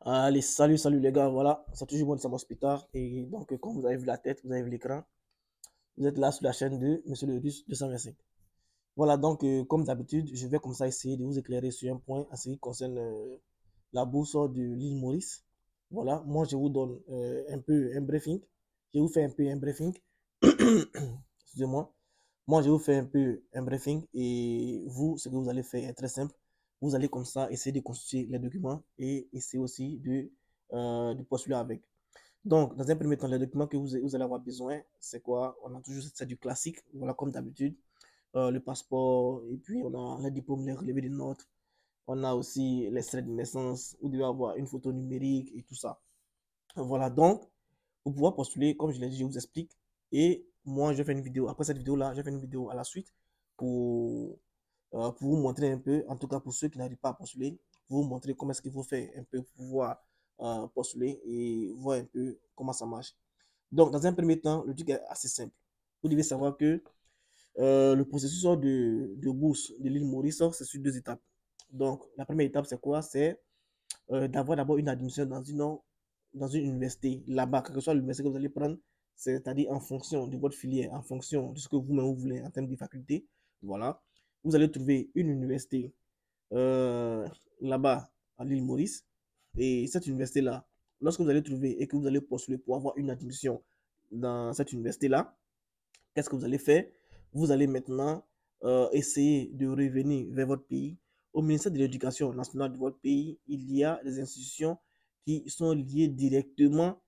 Allez, salut les gars, voilà, c'est toujours moi de Samos Pitar. Et donc, comme vous avez vu la tête, vous avez vu l'écran, vous êtes là sur la chaîne de Monsieur le Russe 225. Voilà, donc, comme d'habitude, je vais comme ça essayer de vous éclairer sur un point en ce qui concerne la bourse de l'île Maurice. Voilà, moi je vous donne un peu un briefing. Je vous fais un peu un briefing. Excusez-moi. Moi, je vous fais un peu un briefing et vous, ce que vous allez faire est très simple. Vous allez comme ça essayer de constituer les documents et essayer aussi de postuler avec. Donc, dans un premier temps, les documents que vous allez avoir besoin, c'est quoi? On a toujours c'est du classique, voilà, comme d'habitude, le passeport, et puis on a les diplômes, les relevés de notes, on a aussi l'extrait de naissance, vous devez avoir une photo numérique et tout ça. Voilà, donc, pour pouvoir postuler, comme je l'ai dit, je vous explique. Et moi, je fais une vidéo. Après cette vidéo-là, je fais une vidéo à la suite pour vous montrer un peu, en tout cas pour ceux qui n'arrivent pas à postuler, pour vous montrer comment est-ce qu'il faut faire un peu pour pouvoir postuler et voir un peu comment ça marche. Donc, dans un premier temps, le truc est assez simple. Vous devez savoir que le processus de bourse de l'île Maurice, c'est sur deux étapes. Donc, la première étape, c'est quoi? C'est d'avoir d'abord une admission dans une université là-bas, quelle que soit l'université que vous allez prendre, c'est-à-dire en fonction de votre filière, en fonction de ce que vous-même vous voulez en termes de faculté. Voilà. Vous allez trouver une université euh, là-bas à l'île Maurice. Et cette université-là, lorsque vous allez trouver et que vous allez postuler pour avoir une admission dans cette université-là, qu'est-ce que vous allez faire? Vous allez maintenant essayer de revenir vers votre pays. Au ministère de l'Éducation nationale de votre pays, il y a des institutions qui sont liées directement,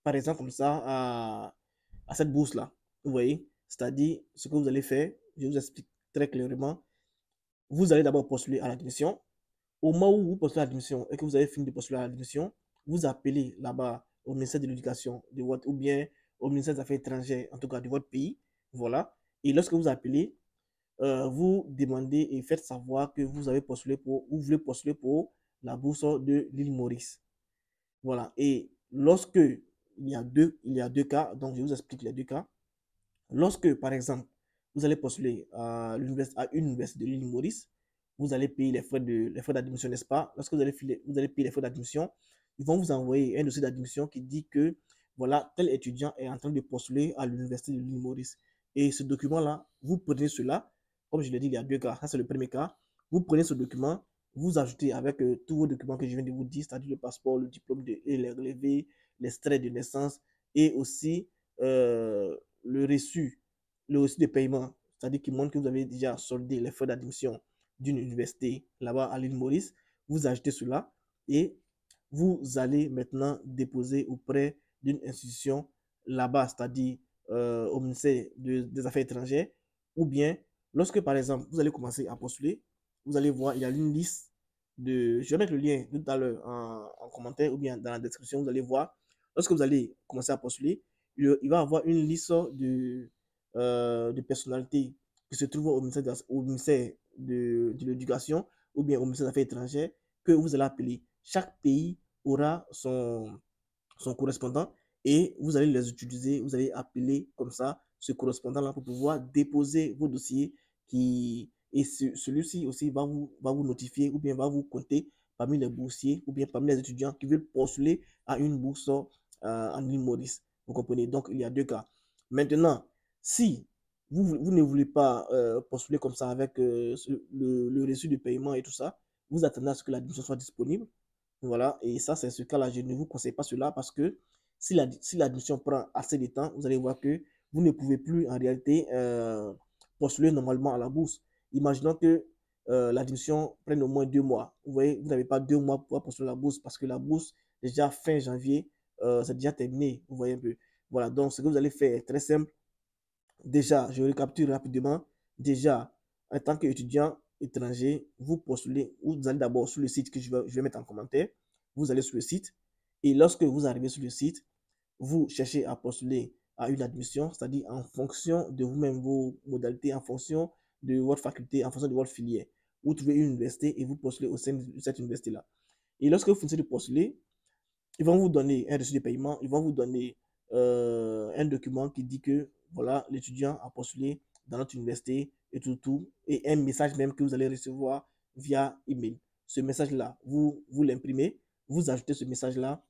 par exemple, comme ça, à cette bourse-là. Vous voyez? C'est-à-dire, ce que vous allez faire, je vous explique très clairement. Vous allez d'abord postuler à l'admission. Au moment où vous postulez à l'admission et que vous avez fini de postuler à l'admission, vous appelez là-bas au ministère de l'Éducation de votre, ou bien au ministère des Affaires étrangères, en tout cas de votre pays. Voilà. Et lorsque vous appelez, vous demandez et faites savoir que vous avez postulé pour, vous voulez postuler pour la bourse de l'île Maurice. Voilà. Et lorsque il y a deux cas, donc je vous explique les deux cas. Lorsque, par exemple, vous allez postuler à une université de l'île Maurice, vous allez payer les frais d'admission, n'est-ce pas? Lorsque vous allez payer les frais d'admission, ils vont vous envoyer un dossier d'admission qui dit que, voilà, tel étudiant est en train de postuler à l'université de l'île Maurice. Et ce document-là, vous prenez cela, comme je l'ai dit, il y a deux cas. Ça, c'est le premier cas. Vous prenez ce document, vous ajoutez avec tous vos documents que je viens de vous dire, c'est-à-dire le passeport, le diplôme et les relevés, l'extrait de naissance et aussi le reçu le reçu de paiement, c'est-à-dire qui montre que vous avez déjà soldé les frais d'admission d'une université là-bas à l'île Maurice, vous ajoutez cela et vous allez maintenant déposer auprès d'une institution là-bas, c'est-à-dire au ministère des Affaires étrangères, ou bien lorsque par exemple vous allez commencer à postuler, vous allez voir, il y a une liste de, je vais mettre le lien tout à l'heure en commentaire ou bien dans la description, vous allez voir, lorsque vous allez commencer à postuler, il va y avoir une liste de personnalités qui se trouvent au ministère de l'Éducation ou bien au ministère des Affaires étrangères que vous allez appeler. Chaque pays aura son correspondant et vous allez les utiliser, vous allez appeler comme ça ce correspondant-là pour pouvoir déposer vos dossiers et celui-ci aussi va vous notifier ou bien va vous compter parmi les boursiers ou bien parmi les étudiants qui veulent postuler à une bourse en île Maurice. Vous comprenez? Donc, il y a deux cas. Maintenant, si vous ne voulez pas postuler comme ça avec le reçu de paiement et tout ça, vous attendez à ce que l'admission soit disponible. Voilà, et ça, c'est ce cas-là. Je ne vous conseille pas cela parce que si l'admission prend assez de temps, vous allez voir que vous ne pouvez plus en réalité postuler normalement à la bourse. Imaginons que l'admission prenne au moins 2 mois. Vous voyez, vous n'avez pas 2 mois pour pouvoir postuler à la bourse parce que la bourse, déjà fin janvier, c'est déjà terminé. Vous voyez un peu. Voilà, donc ce que vous allez faire est très simple. Déjà, je récapitule rapidement. Déjà, en tant qu'étudiant étranger, vous postulez, vous allez d'abord sur le site que je vais mettre en commentaire. Vous allez sur le site et lorsque vous arrivez sur le site, vous cherchez à postuler à une admission, c'est-à-dire en fonction de vous-même, vos modalités, en fonction de votre faculté, en fonction de votre filière. Vous trouvez une université et vous postulez au sein de cette université-là. Et lorsque vous finissez de postuler, ils vont vous donner un reçu de paiement, ils vont vous donner un document qui dit que voilà, l'étudiant a postulé dans notre université et tout, et un message même que vous allez recevoir via email. Ce message-là, vous l'imprimez, vous ajoutez ce message-là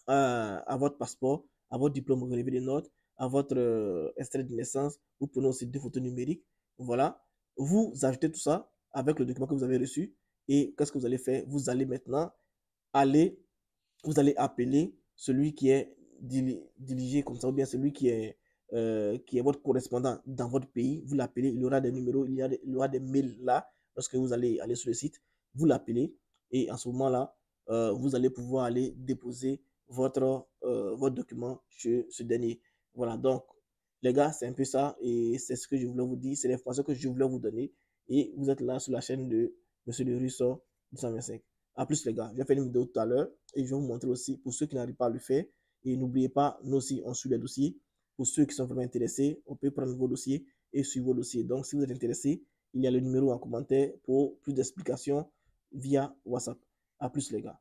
à votre passeport, à votre diplôme relevé des notes, à votre extrait de naissance. Vous prenez aussi 2 photos numériques. Voilà. Vous ajoutez tout ça avec le document que vous avez reçu. Et qu'est-ce que vous allez faire? Vous allez maintenant aller, vous allez appeler celui qui est dirigé comme ça, ou bien celui qui est votre correspondant dans votre pays. Vous l'appelez, il aura des numéros, il aura des mails là, lorsque vous allez aller sur le site. Vous l'appelez et en ce moment-là, vous allez pouvoir aller déposer votre document chez ce dernier. Voilà, donc les gars, c'est un peu ça et c'est ce que je voulais vous dire, c'est l'information que je voulais vous donner et vous êtes là sur la chaîne de Monsieur le Russo 225. À plus les gars, j'ai fait une vidéo tout à l'heure et je vais vous montrer aussi pour ceux qui n'arrivent pas à le faire. Et n'oubliez pas, nous aussi, on suit les dossiers. Pour ceux qui sont vraiment intéressés, on peut prendre vos dossiers et suivre vos dossiers. Donc, si vous êtes intéressé, il y a le numéro en commentaire pour plus d'explications via WhatsApp. À plus les gars.